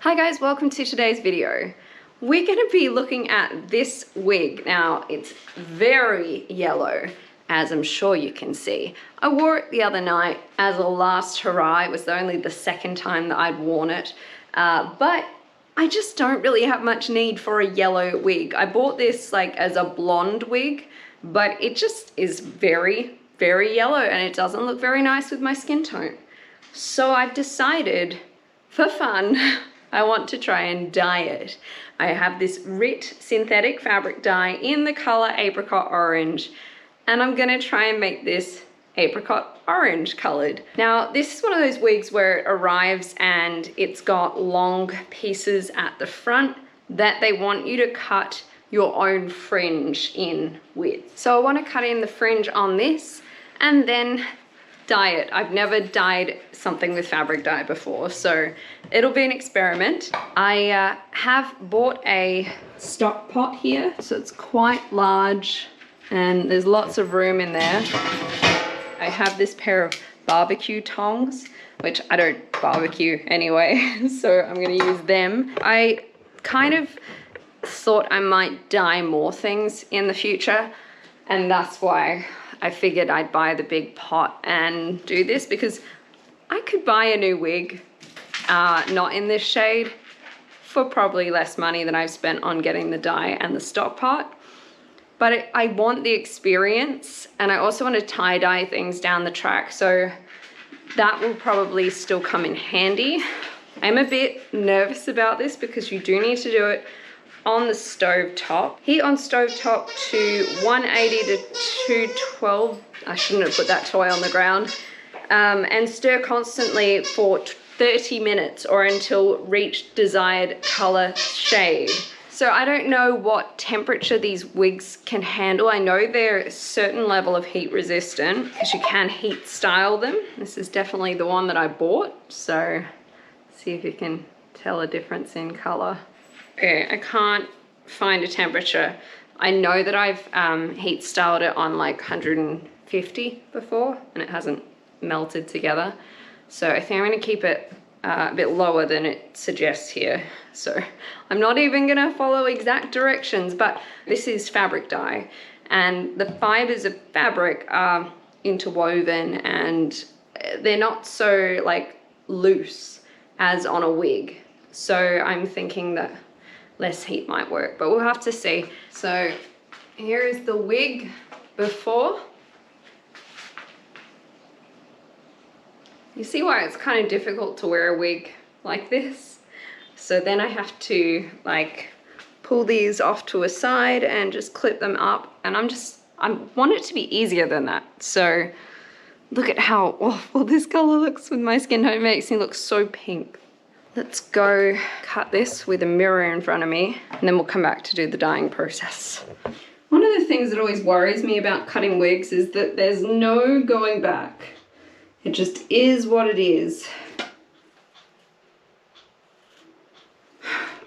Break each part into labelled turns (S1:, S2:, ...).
S1: Hi guys, welcome to today's video. We're going to be looking at this wig. Now, it's very yellow, as I'm sure you can see. I wore it the other night as a last hurrah. It was only the second time that I'd worn it, but I just don't really have much need for a yellow wig. I bought this like as a blonde wig, but it just is very, very yellow and it doesn't look very nice with my skin tone. So I've decided, for fun, I want to try and dye it. I have this RIT synthetic fabric dye in the color Apricot Orange, and I'm gonna try and make this apricot orange colored. Now, this is one of those wigs where it arrives and it's got long pieces at the front that they want you to cut your own fringe in with. So I want to cut in the fringe on this and then dye it. I've never dyed something with fabric dye before, so it'll be an experiment. I have bought a stock pot here, so it's quite large and there's lots of room in there. I have this pair of barbecue tongs, which I don't barbecue anyway, so I'm gonna use them. I kind of thought I might dye more things in the future, and that's why I figured I'd buy the big pot and do this, because I could buy a new wig, not in this shade, for probably less money than I've spent on getting the dye and the stock pot. But I want the experience, and I also want to tie-dye things down the track, so that will probably still come in handy. I'm a bit nervous about this because you do need to do it on the stove top. Heat on stove top to 180 to 212. I shouldn't have put that toy on the ground. And stir constantly for 30 minutes or until reach desired color shade. So I don't know what temperature these wigs can handle. I know they're a certain level of heat resistant because you can heat style them. This is definitely the one that I bought. So see if you can tell a difference in color. Okay, I can't find a temperature. I know that I've heat styled it on like 150 before and it hasn't melted together. So I think I'm gonna keep it a bit lower than it suggests here. So I'm not even gonna follow exact directions, but this is fabric dye and the fibers of fabric are interwoven and they're not so like loose as on a wig. So I'm thinking that less heat might work, but we'll have to see. So here is the wig before. You see why it's kind of difficult to wear a wig like this? So then I have to like pull these off to a side and just clip them up, and I want it to be easier than that. So look at how awful this color looks with my skin tone. It makes me look so pink. Let's go cut this with a mirror in front of me, and then we'll come back to do the dyeing process. One of the things that always worries me about cutting wigs is that there's no going back. It just is what it is.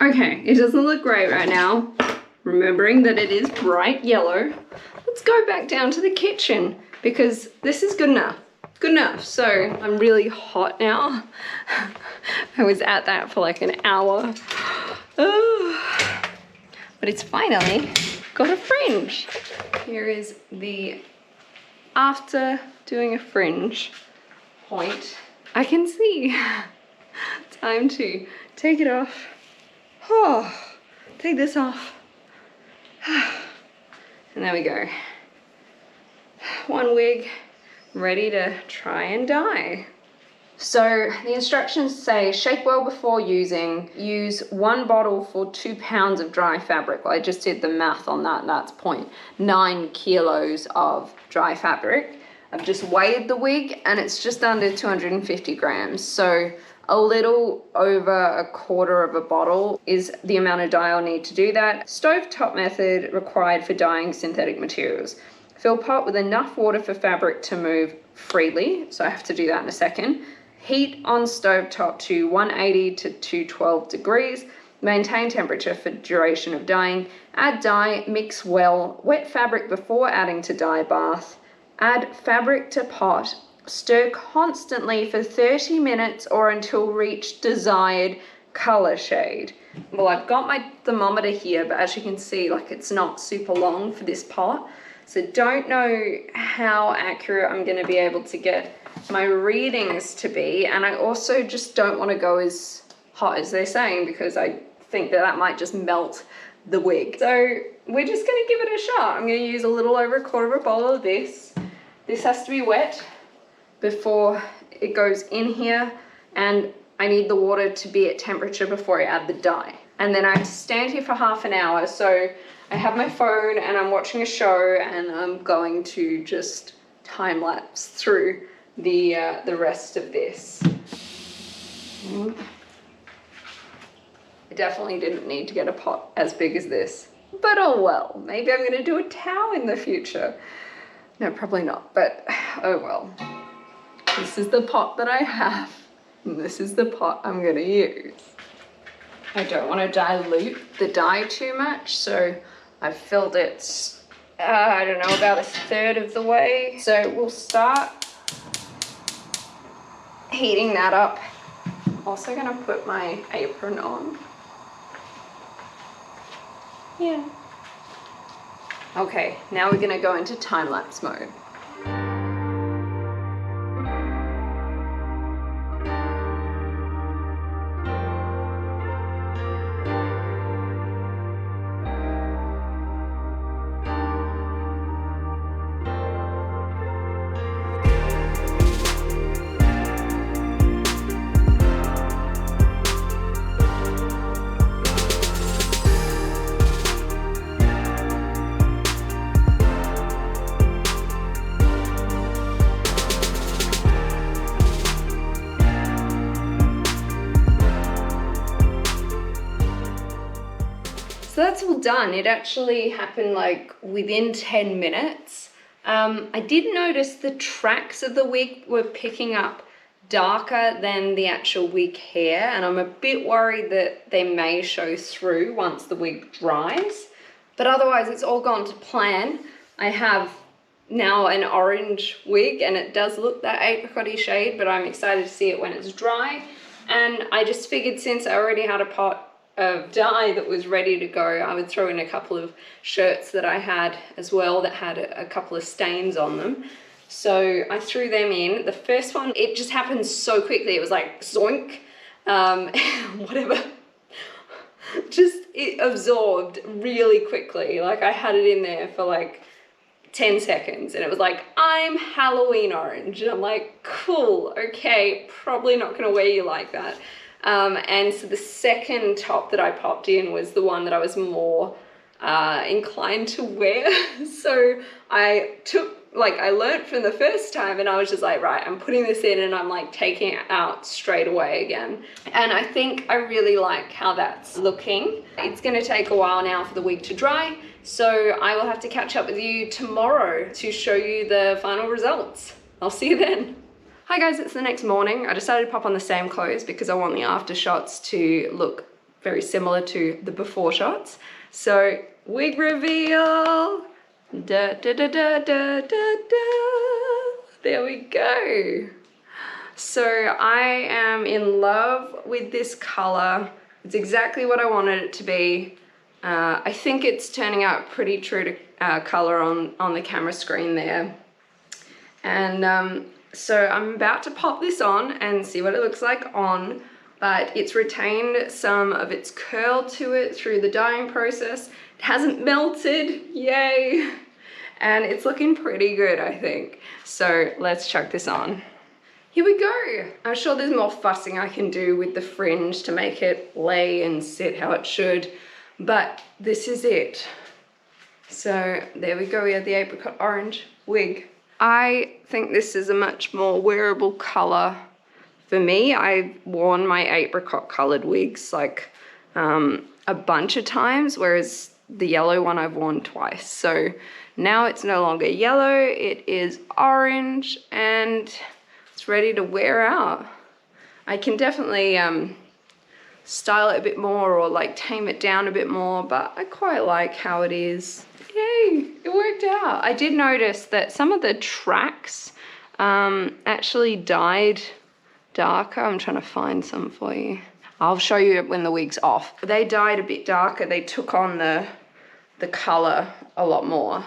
S1: Okay, it doesn't look great right now. Remembering that it is bright yellow. Let's go back down to the kitchen because this is good enough. Good enough. So I'm really hot now. I was at that for like an hour. Oh. But it's finally got a fringe. Here is the after doing a fringe point. I can see. Time to take it off. Oh, take this off. And there we go. One wig ready to try and dye. So the instructions say shake well before using, use 1 bottle for 2 pounds of dry fabric. Well, I just did the math on that, that's 0.9 kilos of dry fabric. I've just weighed the wig and it's just under 250 grams. So a little over 1/4 of a bottle is the amount of dye I'll need to do that. Stovetop method required for dyeing synthetic materials. Fill pot with enough water for fabric to move freely. So I have to do that in a second. Heat on stovetop to 180 to 212 degrees. Maintain temperature for duration of dyeing. Add dye, mix well. Wet fabric before adding to dye bath. Add fabric to pot. Stir constantly for 30 minutes or until reach desired color shade. Well, I've got my thermometer here, but as you can see, like it's not super long for this pot. So don't know how accurate I'm gonna be able to get my readings to be. And I also just don't wanna go as hot as they're saying, because I think that might just melt the wig. So we're just gonna give it a shot. I'm gonna use a little over a quarter of a bowl of this. This has to be wet before it goes in here, and I need the water to be at temperature before I add the dye. And then I have to stand here for half an hour. So I have my phone and I'm watching a show, and I'm going to just time lapse through the rest of this. I definitely didn't need to get a pot as big as this, but oh well, maybe I'm gonna do a towel in the future. No, probably not, but oh well. This is the pot that I have, and this is the pot I'm gonna use. I don't want to dilute the dye too much, so I've filled it, I don't know, about 1/3 of the way. So we'll start heating that up. Also gonna put my apron on. Yeah. Okay, now we're gonna go into time-lapse mode. So that's all done. It actually happened like within 10 minutes. I did notice the tracks of the wig were picking up darker than the actual wig hair, and I'm a bit worried that they may show through once the wig dries. But otherwise it's all gone to plan. I have now an orange wig, and it does look that apricot-y shade, but I'm excited to see it when it's dry. And I just figured, since I already had a pot of dye that was ready to go, I would throw in a couple of shirts that I had as well that had a couple of stains on them. So I threw them in. The first one, it just happened so quickly. It was like zoink, whatever. Just, it absorbed really quickly. Like I had it in there for like 10 seconds and it was like, I'm Halloween orange. And I'm like, cool, okay, probably not gonna wear you like that. And so the second top that I popped in was the one that I was more inclined to wear. So I learned from the first time, and I was just like, right, I'm putting this in and I'm like taking it out straight away again. And I think I really like how that's looking. It's gonna take a while now for the wig to dry, so I will have to catch up with you tomorrow to show you the final results. I'll see you then. Hi guys, it's the next morning. I decided to pop on the same clothes because I want the after shots to look very similar to the before shots. So, wig reveal! Da, da, da, da, da, da, da. There we go. So I am in love with this color. It's exactly what I wanted it to be. I think it's turning out pretty true to color on the camera screen there. And so I'm about to pop this on and see what it looks like on, but it's retained some of its curl to it through the dyeing process. It hasn't melted, yay! And it's looking pretty good, I think. So let's chuck this on. Here we go. I'm sure there's more fussing I can do with the fringe to make it lay and sit how it should, but this is it. So there we go, we have the apricot orange wig. I think this is a much more wearable color for me. I've worn my apricot colored wigs like a bunch of times, whereas the yellow one I've worn twice. So now it's no longer yellow, it is orange, and it's ready to wear out. I can definitely style it a bit more or like tame it down a bit more, but I quite like how it is. Yay, it worked out. I did notice that some of the tracks actually dyed darker. I'm trying to find some for you. I'll show you when the wig's off. They dyed a bit darker. They took on the color a lot more.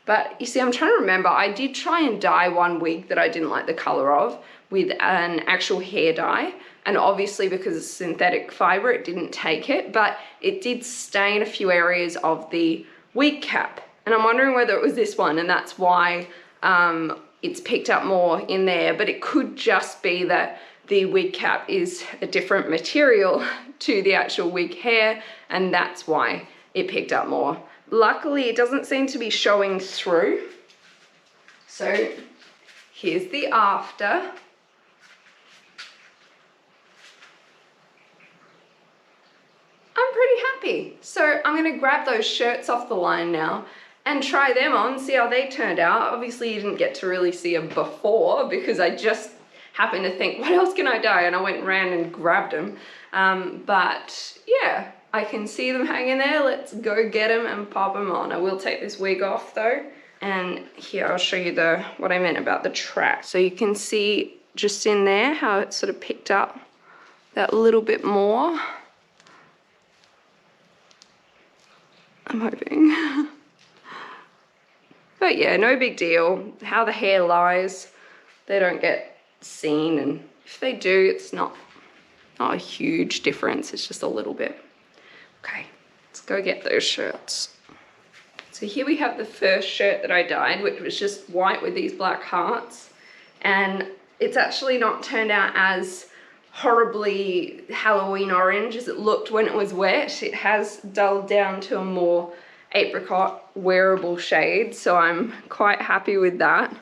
S1: But you see, I'm trying to remember, I did try and dye one wig that I didn't like the color of with an actual hair dye. And obviously because it's synthetic fiber, it didn't take it, but it did stain a few areas of the wig cap. And I'm wondering whether it was this one, and that's why it's picked up more in there. But it could just be that the wig cap is a different material to the actual wig hair, and that's why it picked up more. Luckily, it doesn't seem to be showing through. So here's the after. I'm pretty happy. So I'm gonna grab those shirts off the line now and try them on, see how they turned out. Obviously you didn't get to really see them before because I just happened to think, what else can I dye? And I went and ran and grabbed them. But yeah, I can see them hanging there. Let's go get them and pop them on. I will take this wig off though. And here I'll show you what I meant about the track. So you can see just in there how it sort of picked up that little bit more. I'm hoping. But yeah, no big deal. How the hair lies, they don't get seen, and if they do, it's not a huge difference, it's just a little bit. Okay, let's go get those shirts. So here we have the first shirt that I dyed, which was just white with these black hearts, and it's actually not turned out as horribly Halloween orange as it looked when it was wet. It has dulled down to a more apricot wearable shade, so I'm quite happy with that.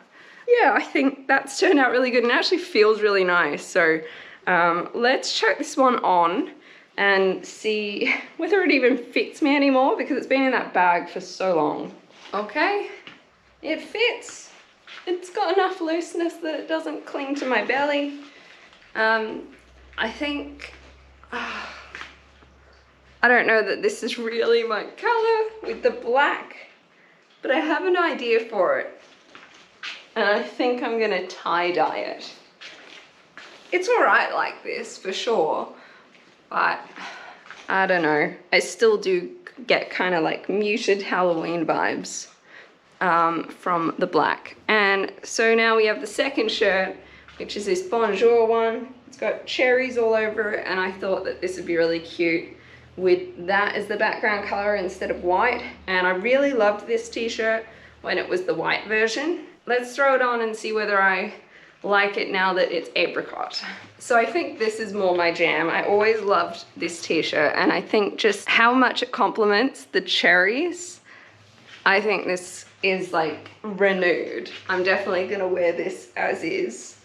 S1: Yeah, I think that's turned out really good and actually feels really nice. So let's chuck this one on and see whether it even fits me anymore because it's been in that bag for so long. Okay, it fits. It's got enough looseness that it doesn't cling to my belly. I think, I don't know that this is really my color with the black, but I have an idea for it. And I think I'm gonna tie-dye it. It's all right like this for sure, but I don't know. I still do get kind of like muted Halloween vibes from the black. And so now we have the second shirt, which is this Bonjour one. It's got cherries all over it, and I thought that this would be really cute with that as the background color instead of white. And I really loved this t-shirt when it was the white version. Let's throw it on and see whether I like it now that it's apricot. So I think this is more my jam. I always loved this t-shirt, and I think just how much it complements the cherries. I think this is like renewed. I'm definitely gonna wear this as is.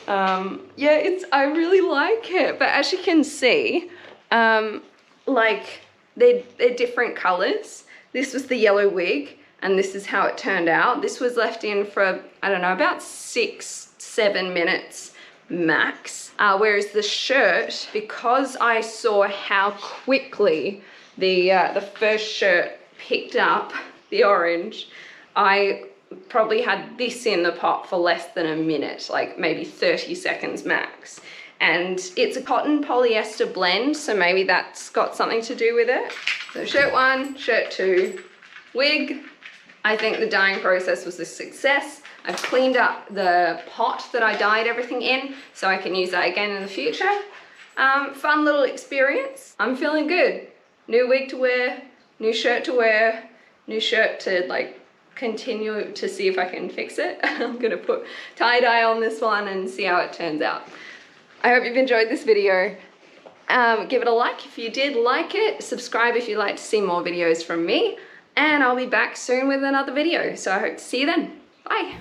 S1: Yeah, I really like it, but as you can see, like they're different colors. This was the yellow wig, and this is how it turned out. This was left in for, I don't know, about 6-7 minutes max. Whereas the shirt, because I saw how quickly the first shirt picked up the orange, I probably had this in the pot for less than a minute, like maybe 30 seconds max. And it's a cotton polyester blend, so maybe that's got something to do with it. So shirt 1, shirt 2, wig. I think the dyeing process was a success. I've cleaned up the pot that I dyed everything in, so I can use that again in the future. Fun little experience. I'm feeling good. New wig to wear, new shirt to wear, new shirt to like continue to see if I can fix it. I'm gonna put tie-dye on this one and see how it turns out. I hope you've enjoyed this video. Give it a like if you did like it. Subscribe if you'd like to see more videos from me. And I'll be back soon with another video. So I hope to see you then. Bye.